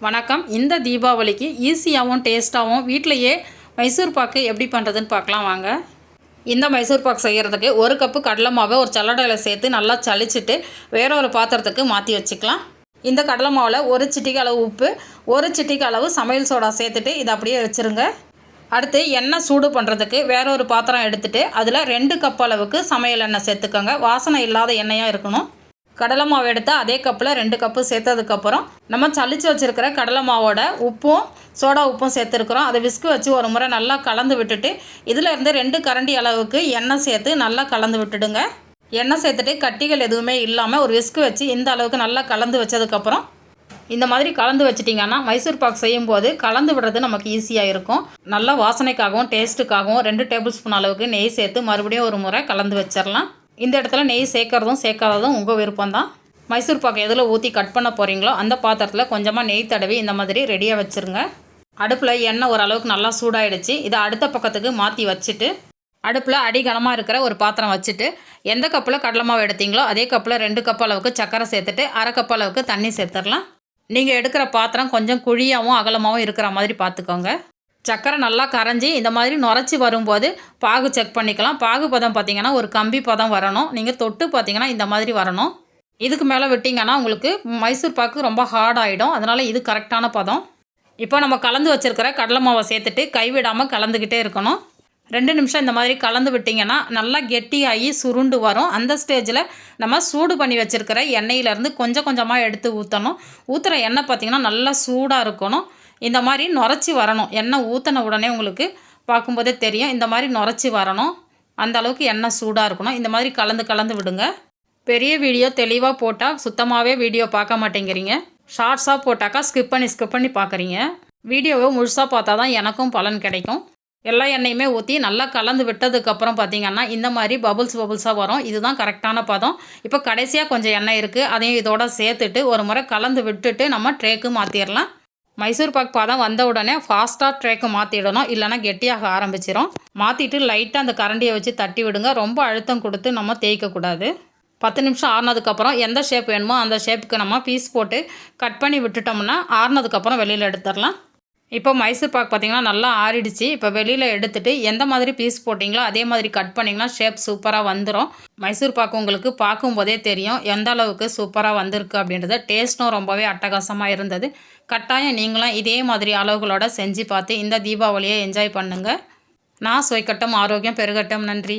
வணக்கம். இந்த தீபாவளிக்கு ஈஸியாகவும் டேஸ்ட்டாகவும் வீட்டிலையே மைசூர் பாக்கு எப்படி பண்ணுறதுன்னு பார்க்கலாம் வாங்க. இந்த மைசூர் பாக்கு செய்கிறதுக்கு 1 கப்பு கடலை மாவை ஒரு சல்லடையில் சேர்த்து நல்லா சலிச்சுட்டு வேற ஒரு பாத்திரத்துக்கு மாற்றி வச்சுக்கலாம். இந்த கடலை மாவில் 1 சிட்டிகை அளவு உப்பு, 1 சிட்டிகை அளவு சமையல் சோடா சேர்த்துட்டு இதை அப்படியே வச்சுருங்க. அடுத்து எண்ணெய் சூடு பண்ணுறதுக்கு வேற ஒரு பாத்திரம் எடுத்துகிட்டு அதில் 2 கப் அளவுக்கு சமையல் எண்ணெய் சேர்த்துக்கோங்க. வாசனை இல்லாத எண்ணெயாக இருக்கணும். கடலை மாவு எடுத்து அதே கப்பில் 2 கப்பு சேர்த்ததுக்கப்புறம் நம்ம சளிச்சு வச்சுருக்கிற கடலை மாவோட உப்பும் சோடா உப்பும் சேர்த்துருக்குறோம். அதை விஸ்கு வச்சு ஒரு முறை நல்லா கலந்து விட்டுட்டு இதில் இருந்து 2 கரண்டி அளவுக்கு எண்ணெய் சேர்த்து நல்லா கலந்து விட்டுடுங்க. எண்ணெய் சேர்த்துட்டு கட்டிகள் எதுவுமே இல்லாமல் ஒரு விஸ்கு வச்சு இந்த அளவுக்கு நல்லா கலந்து வச்சதுக்கப்புறம் இந்த மாதிரி கலந்து வச்சிட்டிங்கன்னா மைசூர் பாக் செய்யும்போது கலந்து விடுறது நமக்கு ஈஸியாக இருக்கும். நல்லா வாசனைக்காகவும் டேஸ்ட்டுக்காகவும் 2 டேபிள் ஸ்பூன் அளவுக்கு நெய் சேர்த்து மறுபடியும் ஒரு முறை கலந்து வச்சிடலாம். இந்த இடத்துல நெய் சேர்க்குறதும் சேர்க்காததும் உங்கள் விருப்பம் தான். மைசூர் பாக்கு எதில் ஊற்றி கட் பண்ண போகிறீங்களோ அந்த பாத்திரத்தில் கொஞ்சமாக நெய் தடவி இந்த மாதிரி ரெடியாக வச்சுருங்க. அடுப்பில் எண்ணெய் ஓரளவுக்கு நல்லா சூடாயிடுச்சு. இதை அடுத்த பக்கத்துக்கு மாற்றி வச்சுட்டு அடுப்பில் அடிகனமாக இருக்கிற ஒரு பாத்திரம் வச்சுட்டு எந்த கப்பில் கடலை மாவு எடுத்தீங்களோ அதே கப்பில் 2 கப் அளவுக்கு சர்க்கரை சேர்த்துட்டு 1/2 கப் அளவுக்கு தண்ணி சேர்த்துடலாம். நீங்கள் எடுக்கிற பாத்திரம் கொஞ்சம் குழியாகவும் அகலமாகவும் இருக்கிற மாதிரி பார்த்துக்கோங்க. சக்கரை நல்லா கரைஞ்சி இந்த மாதிரி நுரைச்சி வரும்போது பாகு செக் பண்ணிக்கலாம். பாகு பதம் பார்த்திங்கன்னா ஒரு கம்பி பதம் வரணும். நீங்கள் தொட்டு பார்த்திங்கன்னா இந்த மாதிரி வரணும். இதுக்கு மேலே விட்டிங்கன்னா உங்களுக்கு மைசூர் பாக்கு ரொம்ப ஹார்ட் ஆகிடும். அதனால் இது கரெக்டான பதம். இப்போ நம்ம கலந்து வச்சுருக்கிற கடலை மாவை சேர்த்துட்டு கைவிடாமல் கலந்துக்கிட்டே இருக்கணும். 2 நிமிஷம் இந்த மாதிரி கலந்து விட்டிங்கன்னா நல்லா கெட்டியாகி சுருண்டு வரும். அந்த ஸ்டேஜில் நம்ம சூடு பண்ணி வச்சுருக்கிற எண்ணெயிலேருந்து கொஞ்சம் கொஞ்சமாக எடுத்து ஊற்றணும். ஊற்றுற எண்ணெய் பார்த்திங்கன்னா நல்லா சூடாக இருக்கணும். இந்த மாதிரி நுரைச்சி வரணும். எண்ணெய் ஊற்றின உடனே உங்களுக்கு பார்க்கும்போதே தெரியும். இந்த மாதிரி நுரைச்சி வரணும். அந்த அளவுக்கு எண்ணெய் சூடாக இருக்கணும். இந்த மாதிரி கலந்து விடுங்க. பெரிய வீடியோ தெளிவாக போட்டால் சுத்தமாகவே வீடியோ பார்க்க மாட்டேங்கிறீங்க. ஷார்ட்ஸாக போட்டாக்கா ஸ்கிப் பண்ணி பார்க்குறீங்க. வீடியோவை முழுசாக பார்த்தா தான் எனக்கும் பலன் கிடைக்கும். எல்லா எண்ணெயுமே ஊற்றி நல்லா கலந்து விட்டதுக்கப்புறம் பார்த்திங்கன்னா இந்த மாதிரி பபுள்ஸாக வரும். இதுதான் கரெக்டான பதம். இப்போ கடைசியாக கொஞ்சம் எண்ணெய் இருக்குது. அதையும் இதோட சேர்த்துட்டு ஒரு முறை கலந்து விட்டுட்டு நம்ம ட்ரேக்கு மாற்றிடலாம். மைசூர் பாக் பதம் வந்த உடனே ஃபாஸ்ட்டாக ட்ரேக்கு மாற்றிடணும். இல்லைனா கெட்டியாக ஆரம்பிச்சிடும். மாற்றிட்டு லைட்டாக அந்த கரண்டியை வச்சு தட்டி விடுங்க. ரொம்ப அழுத்தம் கொடுத்து நம்ம தேய்க்கக்கூடாது. 10 நிமிஷம் ஆறுனதுக்கப்புறம் எந்த ஷேப் வேணுமோ அந்த ஷேப்புக்கு நம்ம பீஸ் போட்டு கட் பண்ணி விட்டுட்டோம்னா ஆறுனதுக்கப்புறம் வெளியில் எடுத்துடலாம். இப்போ மைசூர் பாக் பார்த்திங்கன்னா நல்லா ஆறிடுச்சு. இப்போ வெளியில் எடுத்துகிட்டு எந்த மாதிரி பீஸ் போட்டிங்களோ அதே மாதிரி கட் பண்ணிங்கன்னா ஷேப் சூப்பராக வந்துடும். மைசூர் பாக்கு உங்களுக்கு பார்க்கும்போதே தெரியும் எந்த அளவுக்கு சூப்பராக வந்திருக்கு அப்படின்றது. டேஸ்ட்டும் ரொம்பவே அட்டகாசமாக இருந்தது. கட்டாயம் நீங்களும் இதே மாதிரி அளவுகளோட செஞ்சு பார்த்து இந்த தீபாவளியை என்ஜாய் பண்ணுங்கள். நான் சுவைக்கட்டும், ஆரோக்கியம் பெருகட்டும். நன்றி.